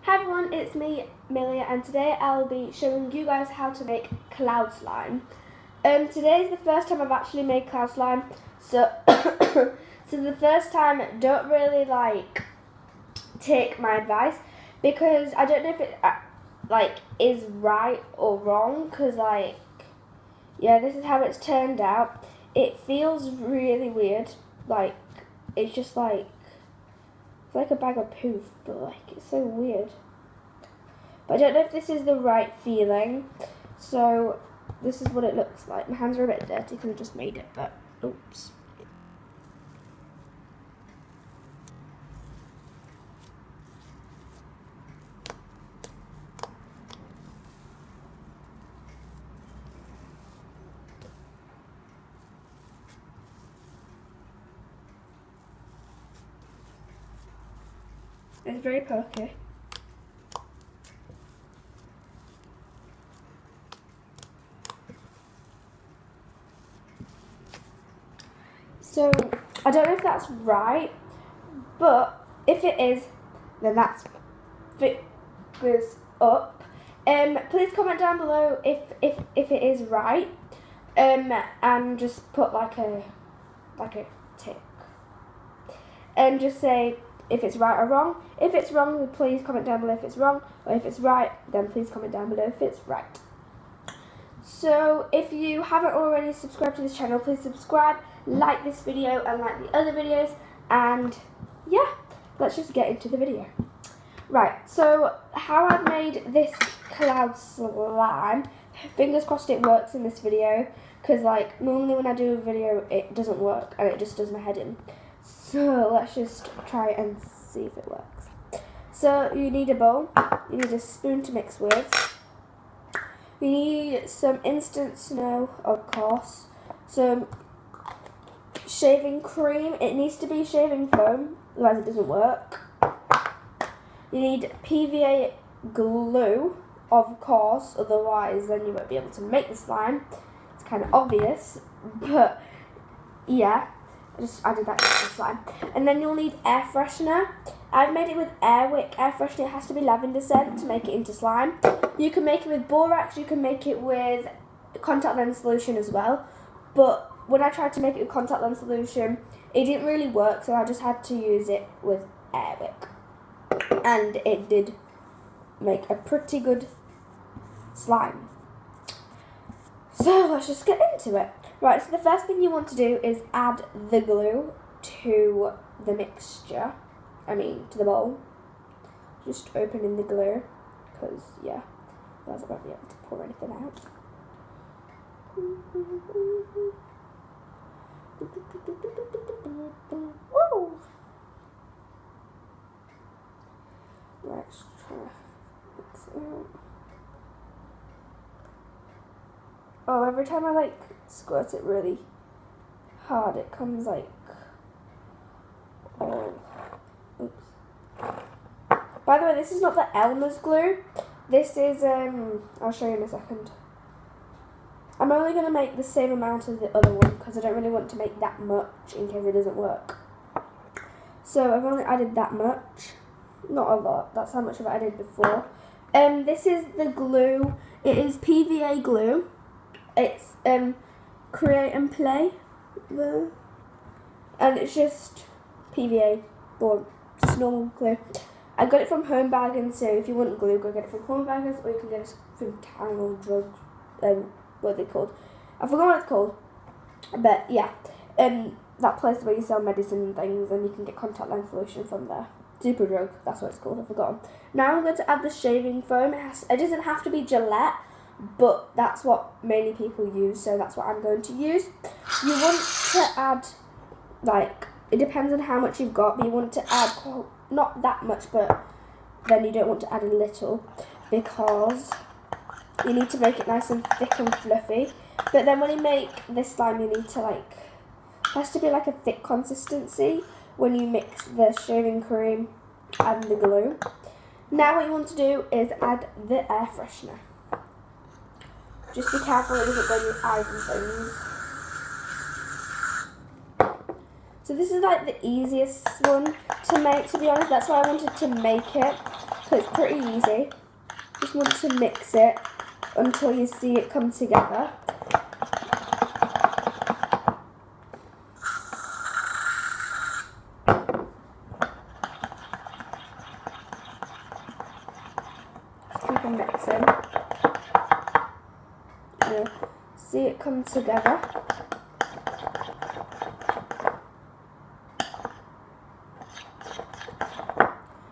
Hi everyone, it's me, Millie, and today I'll be showing you guys how to make cloud slime. Today is the first time I've actually made cloud slime, so the first time don't really take my advice, because I don't know if it is right or wrong, because yeah, this is how it's turned out. It feels really weird, it's just it's like a bag of poo, but it's so weird. But I don't know if this is the right feeling, so this is what it looks like. My hands are a bit dirty because I just made it, but oops. It's very pokey. So, I don't know if that's right, but if it is, then that's fingers up. Please comment down below if it is right, and just put like a tick, and just say if it's right or wrong. If it's wrong, then please comment down below if it's wrong, or if it's right, then please comment down below if it's right. So if you haven't already subscribed to this channel, please subscribe, like this video and like the other videos, and yeah, let's just get into the video. Right, so how I've made this cloud slime, fingers crossed it works in this video, because normally when I do a video it doesn't work and it just does my head in. So let's just try and see if it works. So you need a bowl, you need a spoon to mix with, you need some instant snow, of course, some shaving cream. It needs to be shaving foam, otherwise it doesn't work. You need PVA glue, of course, otherwise then you won't be able to make the slime. It's kind of obvious, but yeah, I just added that to the slime. And then you'll need air freshener. I've made it with Airwick air freshener. It has to be lavender scent to make it into slime. You can make it with borax, you can make it with contact lens solution as well. But when I tried to make it with contact lens solution, it didn't really work, so I just had to use it with Airwick. And it did make a pretty good slime. So let's just get into it. Right, so the first thing you want to do is add the glue to the mixture. To the bowl. Just opening the glue, because yeah, otherwise I won't be able to pour anything out. Woo! Right, let's try to mix it out. Oh, every time I squirt it really hard, it comes oh. Oops. By the way, this is not the Elmer's glue. This is, I'll show you in a second. I'm only going to make the same amount as the other one, because I don't really want to make that much in case it doesn't work. So I've only added that much. Not a lot. That's how much I've added before. This is the glue. It is PVA glue. It's Create and Play. And it's just PVA, or just normal glue. I got it from Home Bargains, so if you want glue, go get it from Home Bargains, or you can get it from Town or Drug, what are they called? I forgot what it's called, but yeah, that place where you sell medicine and things, and you can get contact lens solution from there. Superdrug, that's what it's called, I've forgotten. Now I'm going to add the shaving foam. It doesn't have to be Gillette, but that's what mainly people use, so that's what I'm going to use. You want to add, it depends on how much you've got, but you want to add not that much, but then you don't want to add a little, because you need to make it nice and thick and fluffy. But then when you make this slime, you need to it has to be a thick consistency when you mix the shaving cream and the glue. Now what you want to do is add the air freshener. Just be careful it doesn't burn your eyes and things. So this is the easiest one to make, to be honest. That's why I wanted to make it. So it's pretty easy. Just want to mix it until you see it come together. Just keep on mixing. You'll see it come together.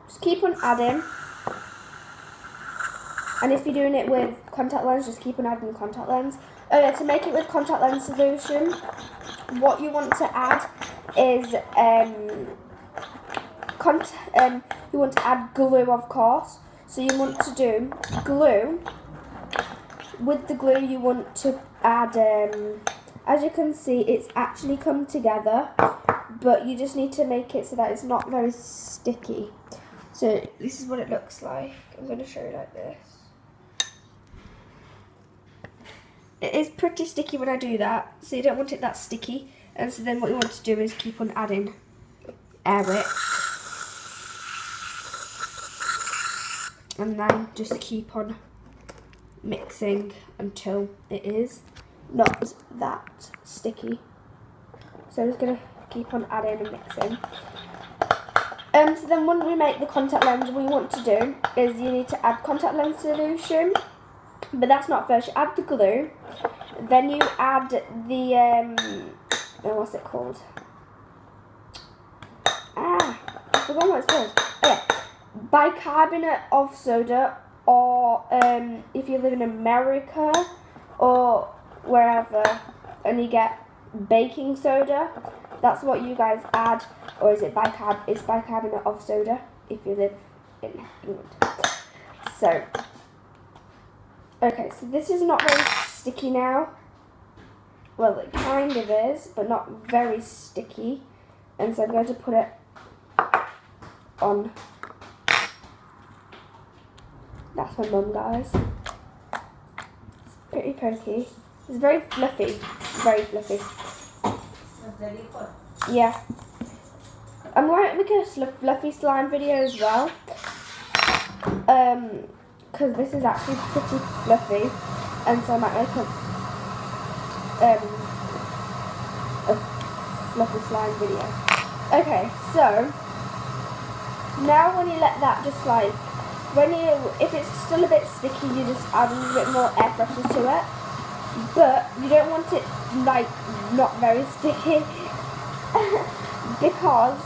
Just keep on adding. And if you're doing it with contact lens, just keep on adding contact lens. To make it with contact lens solution, what you want to add is you want to add glue, of course. So you want to do glue. With the glue, you want to add. As you can see, it's actually come together, but you just need to make it so that it's not very sticky. So this is what it looks like. I'm going to show you like this. It is pretty sticky when I do that, so you don't want it that sticky. And so then what you want to do is keep on adding air it. And then just keep on mixing until it is not that sticky. So I'm just going to keep on adding and mixing. So then when we make the contact lens, what you want to do is you need to add contact lens solution. But that's not first. You add the glue, then you add the what's it called? I forgot what it's called. Oh, yeah. Bicarbonate of soda, or if you live in America or wherever and you get baking soda, that's what you guys add. Or is it it's bicarbonate of soda if you live in England. So okay, so this is not very sticky now. Well, it kind of is, but not very sticky. And so I'm going to put it on. That's my mum, guys. It's pretty pokey. It's very fluffy. Very fluffy. Yeah. I'm going to make a fluffy slime video as well. Because this is actually pretty fluffy, and so I might make a fluffy slime video. Okay, so now when you let that if it's still a bit sticky, you just add a little bit more air freshener to it, but you don't want it like not very sticky because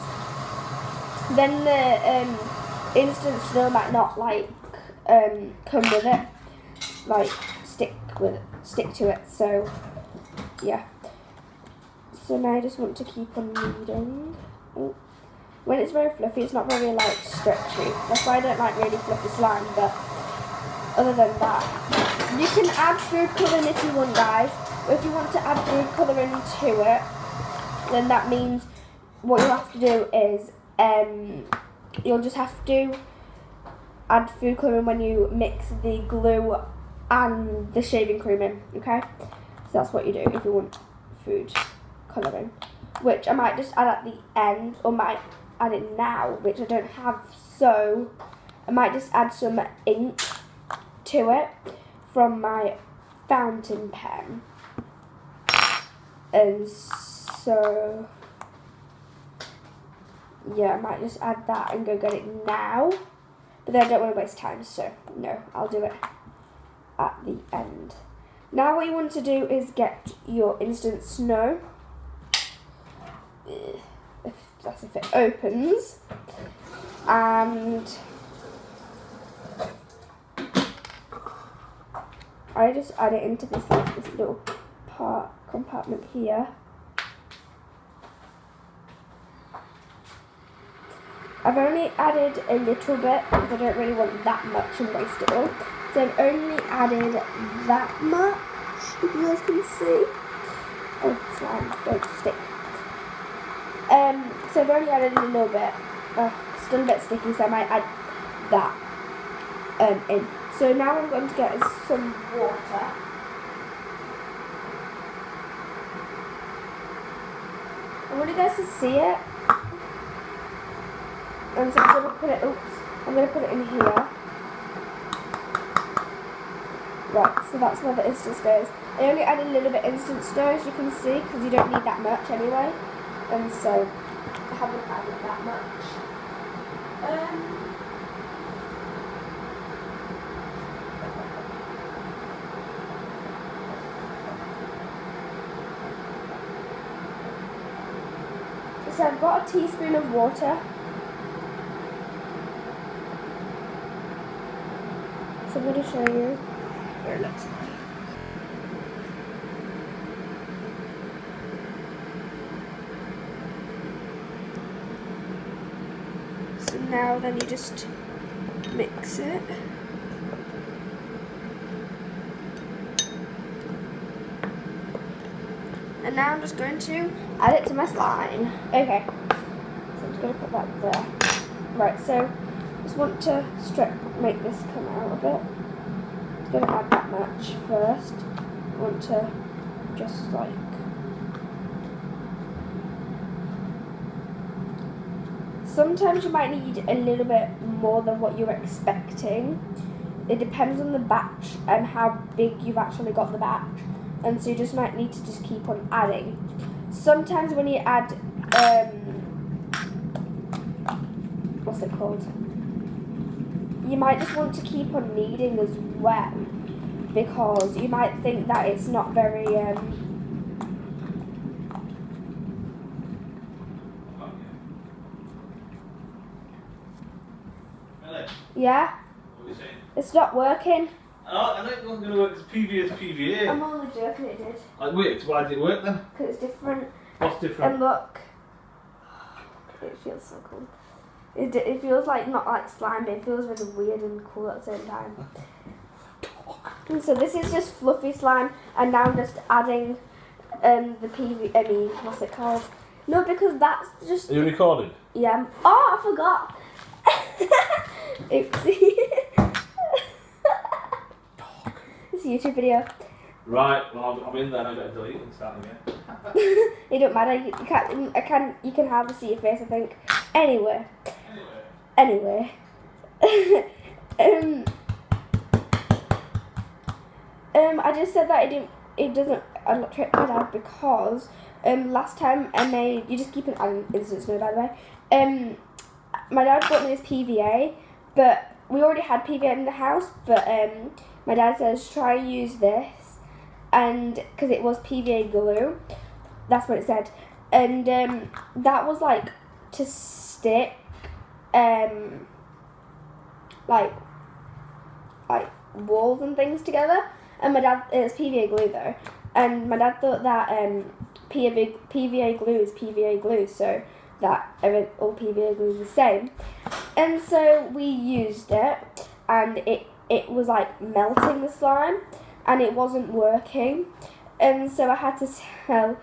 then the instant snow might not come with it, stick to it. So yeah. So now I just want to keep on kneading. Oh. When it's very fluffy, it's not very stretchy. That's why I don't like really fluffy slime. But other than that, you can add food colouring if you want, guys. Or if you want to add food colouring to it, then that means what you have to do is you'll just have to add food colouring when you mix the glue and the shaving cream in, okay? So that's what you do if you want food colouring, which I might just add at the end, or might add it now, which I don't have, so I might just add some ink to it from my fountain pen. And so yeah, I might just add that and go get it now. But then I don't want to waste time, so no, I'll do it at the end. Now what you want to do is get your instant snow. If it opens. And I just add it into this little compartment here. I've only added a little bit because I don't really want that much and waste it all. So I've only added that much, if you guys can see. Oh, slime, don't stick. So I've only added a little bit. Still a bit sticky, so I might add that in. So now I'm going to get some water. I want you guys to see it. And so I'm going to put it, oops. I'm going to put it in here. Right, so that's where the instant snow is. I only add a little bit instant snow, as you can see, because you don't need that much anyway. And so, I haven't added that much. So I've got a teaspoon of water. So I'm going to show you what it looks like. So now then you just mix it. And now I'm just going to add it to my slime. Okay, so I'm just going to put that there. Right, so just want to make this come out a bit. I'm going to add that much first. I want to just like... Sometimes you might need a little bit more than what you're expecting. It depends on the batch and how big you've actually got the batch. And so you just might need to just keep on adding. Sometimes when you add, what's it called? You might just want to keep on kneading as well, because you might think that it's not very, yeah? What are you saying? It's not working. I know it wasn't going to work because PVA is PVA. I'm only joking, it did. Wait, why did it work then? Because it's different. What's different? And look, it feels so cool. It feels like not like slime, but it feels really weird and cool at the same time. And so this is just fluffy slime, and now I'm just adding what's it called? No, because that's just... Are you recording? Yeah. Oh, I forgot. Oopsie. It's a YouTube video. Right, well I'm in there, I better delete it and start again. It don't matter, you can hardly see your face, I think. Anyway. I just said that it doesn't trick my dad because last time I made, you just keep an adding instant snow by the way. My dad bought me this PVA, but we already had PVA in the house, but my dad says try use this, and because it was PVA glue, that's what it said, and that was like to stick like walls and things together, and my dad, it's PVA glue though, and my dad thought that PVA glue is PVA glue, so that all PVA glue is the same, and so we used it, and it was like melting the slime, and it wasn't working, and so I had to tell,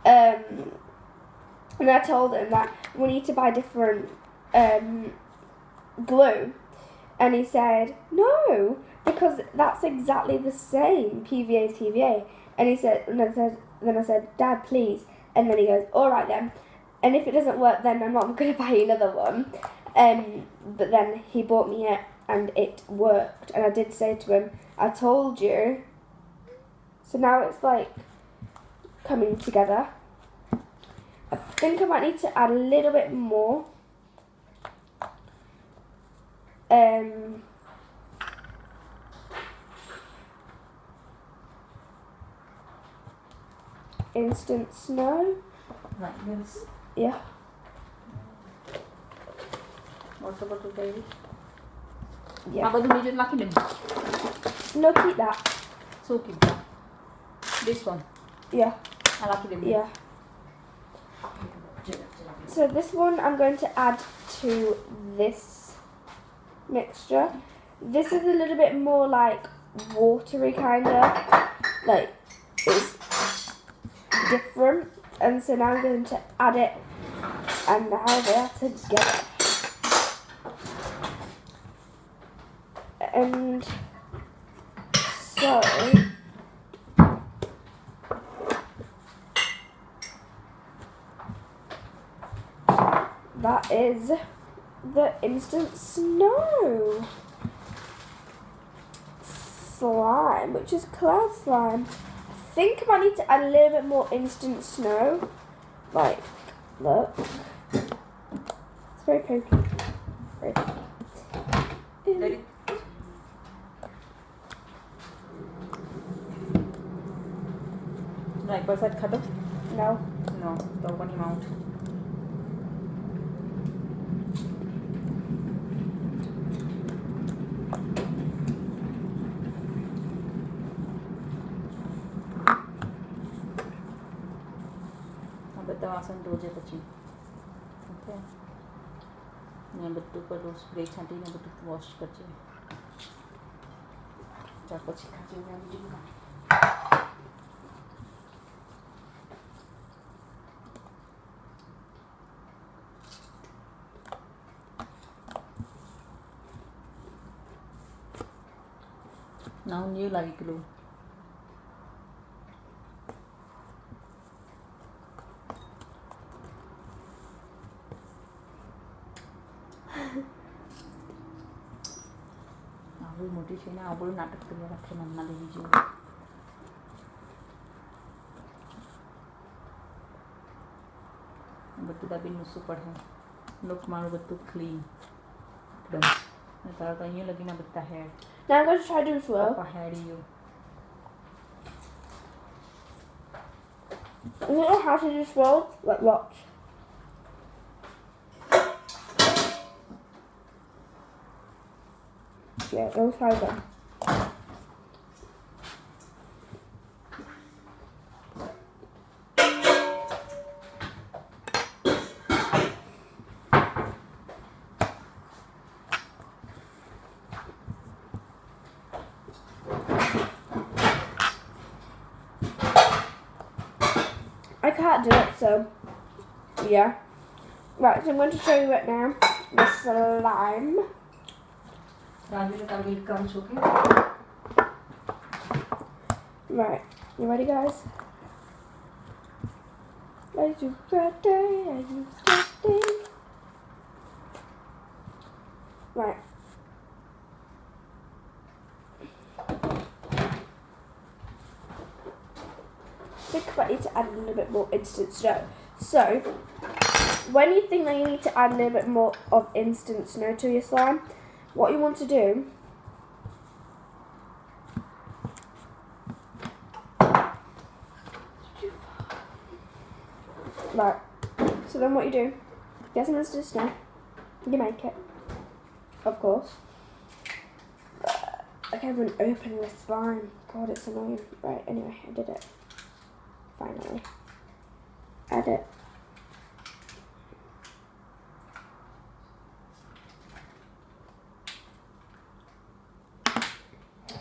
and I told him that we need to buy different glue, and he said no, because that's exactly the same, PVA is PVA, and he said, and then I said, Dad, please, and then he goes, all right then, and if it doesn't work, then I'm not going to buy another one, but then he bought me it, and it worked, and I did say to him, I told you. So now it's like coming together. I think I might need to add a little bit more. Instant snow. Like this. Yeah. What about the baby? Yeah. How about the medium lucky lemon? No, keep that. So keep that. This one. Yeah. I lucky lemon. Yeah. So this one I'm going to add to this mixture. This is a little bit more like watery kind of, like it's different, and so now I'm going to add it, and now they are together. And so that is the instant snow slime, which is cloud slime. I think I might need to add a little bit more instant snow. Like, look. It's very pokey. Very pokey. Ready? No, एक बार साथ खा दो. No. No, the one amount. બધા વાસણ ધોજે પછી okay ને બધું પર સ્પ્રે છાંટીને બધું વોશ કરજે ત્યાર પછી ખાજે બીજું કામ. Now new લાગી ગયેલું. આવડી મોટી છે ને આવડું નાટક કરી રાખે મનમાં લેવી જોઈએ. બધું દાબી નૂસું પડે. લોક મારું બધું ક્લીન એકદમ. તારા તો અહીંયા લગીને બધા hair Now I'm going to try to do as well. પહાડીઓ. I don't know how to do swirl. Like, watch. Yeah, go try that. I can't do it, so yeah. Right, so I'm going to show you it now. The slime. રાજુને તારું એક કામ છો કે Right, you ready, guys? Are you ready? Are you ready? Right. I think I need to add a little bit more instant snow. So, when you think that you need to add a little bit more of instant snow to your slime, what you want to do right, so then what you do, get some instant snow, you make it, of course. I can't even open this slime, god it's annoying. Right, anyway, I did it, finally. Add it.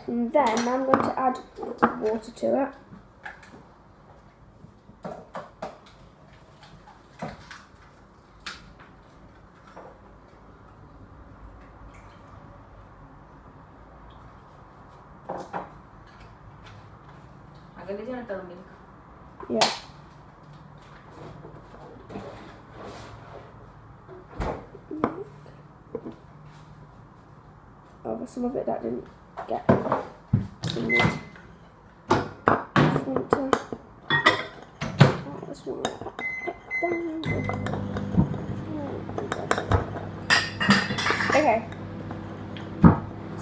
And then I'm going to add water to it. આગળ લઈ જાઓ ને તારું milk. Yeah. Oh, but some of it that didn't get in it. Just want to just want to okay.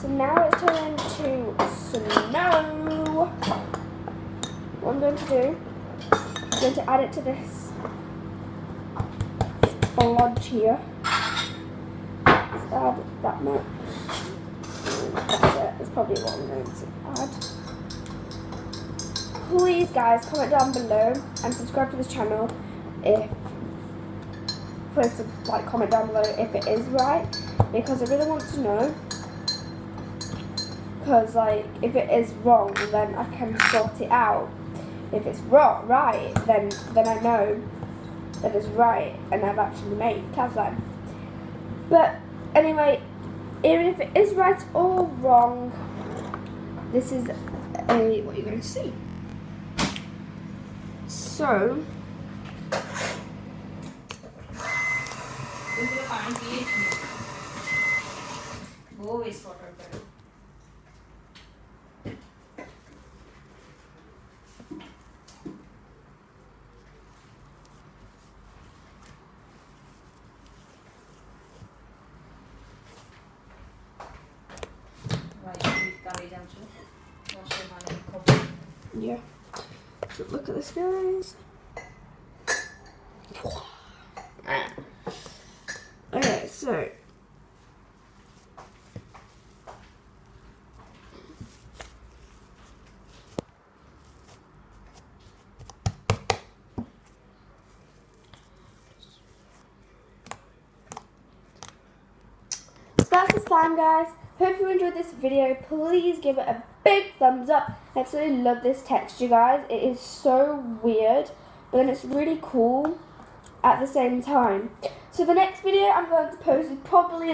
So now it's turning to snow. What I'm going to do, I'm going to add it to this sponge here. Just add that much. That's it. That's probably what I'm going to add. Please, guys, comment down below and subscribe to this channel if. Please, like, comment down below if it is right, because I really want to know. Because, like, if it is wrong, then I can sort it out. If it's right, then I know that it's right and I've actually made cloud slime. But anyway, even if it is right or wrong, this is what you're going to see. So, પાણી પીએ છીએ. वो waste water करो. Yeah. So look at this, guys. Okay, so. So that's the slime, guys. Hope you enjoyed this video. Please give it a big thumbs up. I absolutely love this texture, guys. It is so weird, but then it's really cool at the same time. So the next video I'm going to post is probably